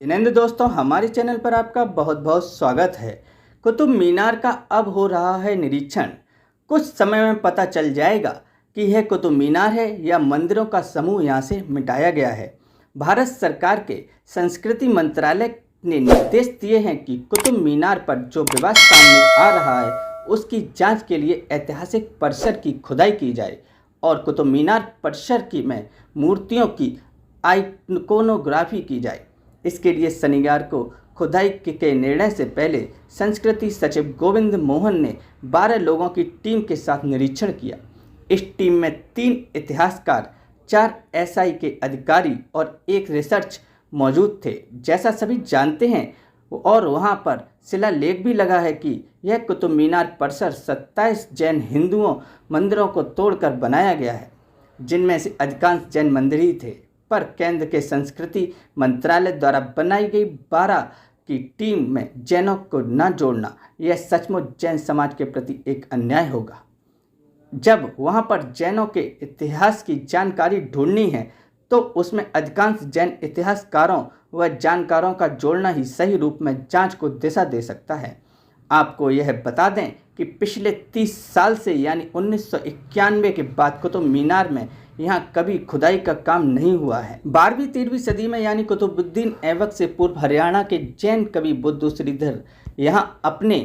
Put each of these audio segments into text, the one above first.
जिनेंद्र दोस्तों, हमारे चैनल पर आपका बहुत बहुत स्वागत है। कुतुब मीनार का अब हो रहा है निरीक्षण। कुछ समय में पता चल जाएगा कि यह कुतुब मीनार है या मंदिरों का समूह यहाँ से मिटाया गया है। भारत सरकार के संस्कृति मंत्रालय ने निर्देश दिए हैं कि कुतुब मीनार पर जो विवाद सामने आ रहा है उसकी जांच के लिए ऐतिहासिक परिसर की खुदाई की जाए और कुतुब मीनार परिसर की में मूर्तियों की आइकोनोग्राफी की जाए। इसके लिए शनिवार को खुदाई के निर्णय से पहले संस्कृति सचिव गोविंद मोहन ने 12 लोगों की टीम के साथ निरीक्षण किया। इस टीम में 3 इतिहासकार, 4 एसआई के अधिकारी और 1 रिसर्च मौजूद थे। जैसा सभी जानते हैं और वहां पर शिलालेख भी लगा है कि यह कुतुब मीनार परिसर 27 जैन हिंदुओं मंदिरों को तोड़कर बनाया गया है, जिनमें से अधिकांश जैन मंदिर ही थे। पर केंद्र के संस्कृति मंत्रालय द्वारा बनाई गई 12 की टीम में जैनों को न जोड़ना यह सचमुच जैन समाज के प्रति एक अन्याय होगा। जब वहां पर जैनों के इतिहास की जानकारी ढूंढनी है तो उसमें अधिकांश जैन इतिहासकारों व जानकारों का जोड़ना ही सही रूप में जांच को दिशा दे सकता है। आपको यह बता दें कि पिछले 30 साल से यानी 1991 के बाद कुतुब मीनार में यहाँ कभी खुदाई का काम नहीं हुआ है। 12वीं-13वीं सदी में यानी कुतुबुद्दीन ऐबक से पूर्व हरियाणा के जैन कवि बुद्धू श्रीधर यहाँ अपने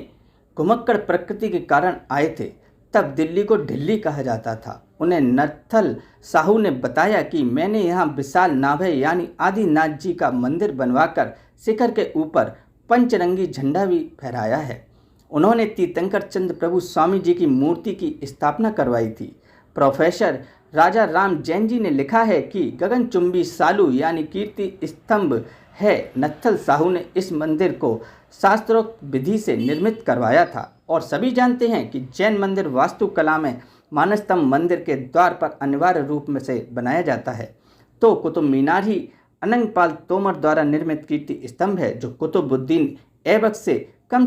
घुमक्कड़ प्रकृति के कारण आए थे। तब दिल्ली को ढिल्ली कहा जाता था। उन्हें नत्थल साहू ने बताया कि मैंने यहाँ विशाल नाभे यानी आदिनाथ जी का मंदिर बनवाकर शिखर के ऊपर पंचरंगी झंडा भी फहराया है। उन्होंने तीर्थंकर चंद्र प्रभु स्वामी जी की मूर्ति की स्थापना करवाई थी। प्रोफेसर राजा राम जैन जी ने लिखा है कि गगनचुंबी सालू यानी कीर्ति स्तंभ है। नत्थल साहू ने इस मंदिर को शास्त्रोक्त विधि से निर्मित करवाया था और सभी जानते हैं कि जैन मंदिर वास्तुकला में मानस्तंभ मंदिर के द्वार पर अनिवार्य रूप में से बनाया जाता है। तो कुतुब मीनार ही अनंगपाल तोमर द्वारा निर्मित कीर्ति स्तंभ है, जो कुतुबुद्दीन ऐबक से कम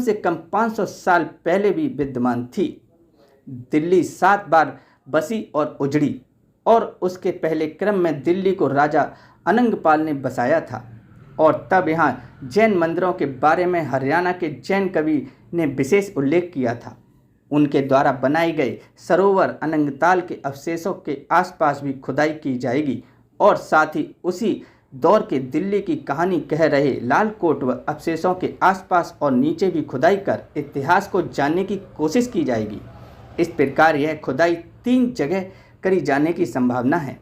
500 साल पहले भी विद्यमान थी। दिल्ली 7 बार बसी और उजड़ी और उसके पहले क्रम में दिल्ली को राजा अनंगपाल ने बसाया था और तब यहाँ जैन मंदिरों के बारे में हरियाणा के जैन कवि ने विशेष उल्लेख किया था। उनके द्वारा बनाए गए सरोवर अनंगताल के अवशेषों के आसपास भी खुदाई की जाएगी और साथ ही उसी दौर के दिल्ली की कहानी कह रहे लाल कोट व अवशेषों के आसपास और नीचे भी खुदाई कर इतिहास को जानने की कोशिश की जाएगी। इस प्रकार यह खुदाई 3 जगह करी जाने की संभावना है।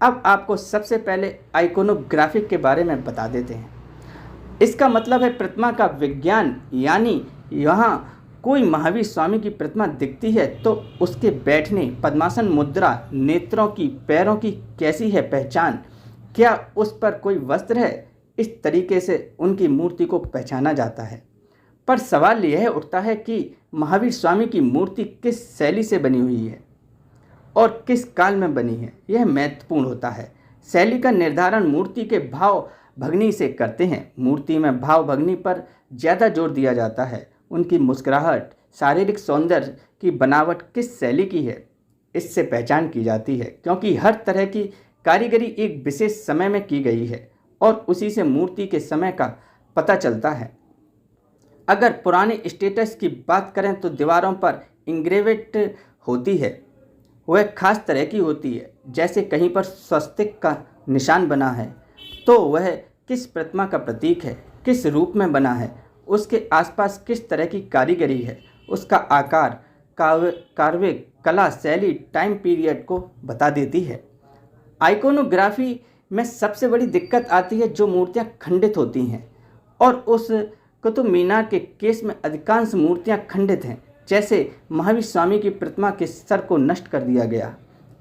अब आपको सबसे पहले आइकोनोग्राफिक के बारे में बता देते हैं। इसका मतलब है प्रतिमा का विज्ञान, यानी यहाँ कोई महावीर स्वामी की प्रतिमा दिखती है तो उसके बैठने, पद्मासन मुद्रा, नेत्रों की, पैरों की कैसी है पहचान, क्या उस पर कोई वस्त्र है, इस तरीके से उनकी मूर्ति को पहचाना जाता है। पर सवाल यह उठता है कि महावीर स्वामी की मूर्ति किस शैली से बनी हुई है और किस काल में बनी है, यह महत्वपूर्ण होता है। शैली का निर्धारण मूर्ति के भाव भंगी से करते हैं। मूर्ति में भाव भंगी पर ज़्यादा जोर दिया जाता है। उनकी मुस्कुराहट, शारीरिक सौंदर्य की बनावट किस शैली की है, इससे पहचान की जाती है, क्योंकि हर तरह की कारीगरी एक विशेष समय में की गई है और उसी से मूर्ति के समय का पता चलता है। अगर पुराने स्टेटस की बात करें तो दीवारों पर इंग्रेवेट होती है, वह खास तरह की होती है। जैसे कहीं पर स्वस्तिक का निशान बना है तो वह किस प्रतिमा का प्रतीक है, किस रूप में बना है, उसके आसपास किस तरह की कारीगरी है, उसका आकार, कार्वे कला शैली टाइम पीरियड को बता देती है। आइकोनोग्राफी में सबसे बड़ी दिक्कत आती है जो मूर्तियां खंडित होती हैं, और उस कुतुब मीनार के केस में अधिकांश मूर्तियां खंडित हैं। जैसे महावीर स्वामी की प्रतिमा के सर को नष्ट कर दिया गया।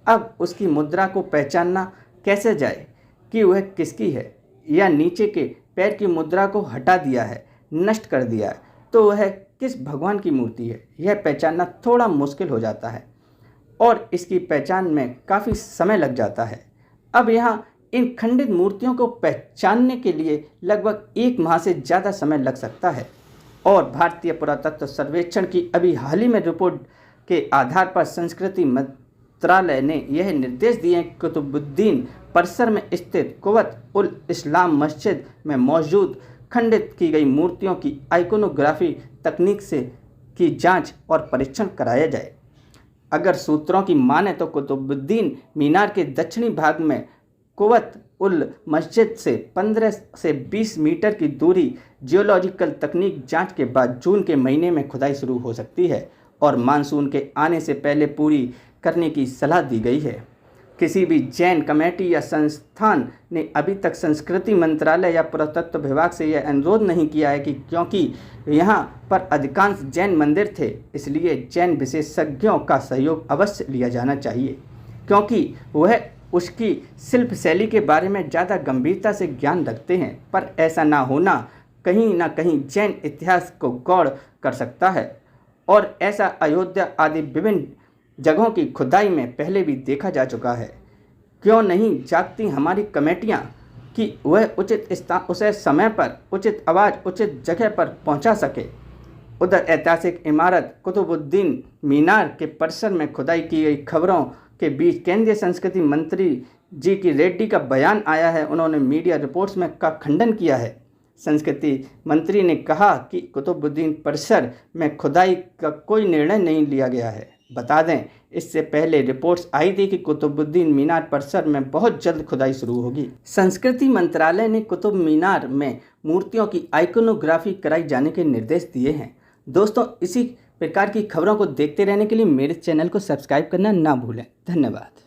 अब उसकी मुद्रा को पहचानना कैसे जाए कि वह किसकी है, या नीचे के पैर की मुद्रा को हटा दिया है, नष्ट कर दिया है, तो वह किस भगवान की मूर्ति है, यह पहचानना थोड़ा मुश्किल हो जाता है और इसकी पहचान में काफ़ी समय लग जाता है। अब यहाँ इन खंडित मूर्तियों को पहचानने के लिए लगभग 1 माह से ज़्यादा समय लग सकता है और भारतीय पुरातत्व सर्वेक्षण की अभी हाल ही में रिपोर्ट के आधार पर संस्कृति मंत्रालय ने यह निर्देश दिए कि कुतुबुद्दीन परिसर में स्थित कुव्वत उल इस्लाम मस्जिद में मौजूद खंडित की गई मूर्तियों की आइकोनोग्राफी तकनीक से की जांच और परीक्षण कराया जाए। अगर सूत्रों की माने तो कुतुबुद्दीन मीनार के दक्षिणी भाग में कुव्वत उल मस्जिद से 15 से 20 मीटर की दूरी जियोलॉजिकल तकनीक जांच के बाद जून के महीने में खुदाई शुरू हो सकती है और मानसून के आने से पहले पूरी करने की सलाह दी गई है। किसी भी जैन कमेटी या संस्थान ने अभी तक संस्कृति मंत्रालय या पुरातत्व विभाग से यह अनुरोध नहीं किया है कि क्योंकि यहाँ पर अधिकांश जैन मंदिर थे, इसलिए जैन विशेषज्ञों का सहयोग अवश्य लिया जाना चाहिए, क्योंकि वह उसकी शिल्प शैली के बारे में ज़्यादा गंभीरता से ज्ञान रखते हैं। पर ऐसा ना कहीं जैन इतिहास को गौड़ कर सकता है और ऐसा अयोध्या आदि विभिन्न जगहों की खुदाई में पहले भी देखा जा चुका है। क्यों नहीं जागती हमारी कमेटियां कि वह उचित स्थान उसे समय पर उचित आवाज़ उचित जगह पर पहुंचा सके। उधर ऐतिहासिक इमारत कुतुबुद्दीन मीनार के परिसर में खुदाई की गई खबरों के बीच केंद्रीय संस्कृति मंत्री जी की रेड्डी का बयान आया है। उन्होंने मीडिया रिपोर्ट्स में का खंडन किया है। संस्कृति मंत्री ने कहा कि कुतुबुद्दीन परिसर में खुदाई का कोई निर्णय नहीं लिया गया है। बता दें, इससे पहले रिपोर्ट्स आई थी कि कुतुबुद्दीन मीनार परिसर में बहुत जल्द खुदाई शुरू होगी। संस्कृति मंत्रालय ने कुतुब मीनार में मूर्तियों की आइकोनोग्राफी कराई जाने के निर्देश दिए हैं। दोस्तों, इसी प्रकार की खबरों को देखते रहने के लिए मेरे चैनल को सब्सक्राइब करना ना भूलें। धन्यवाद।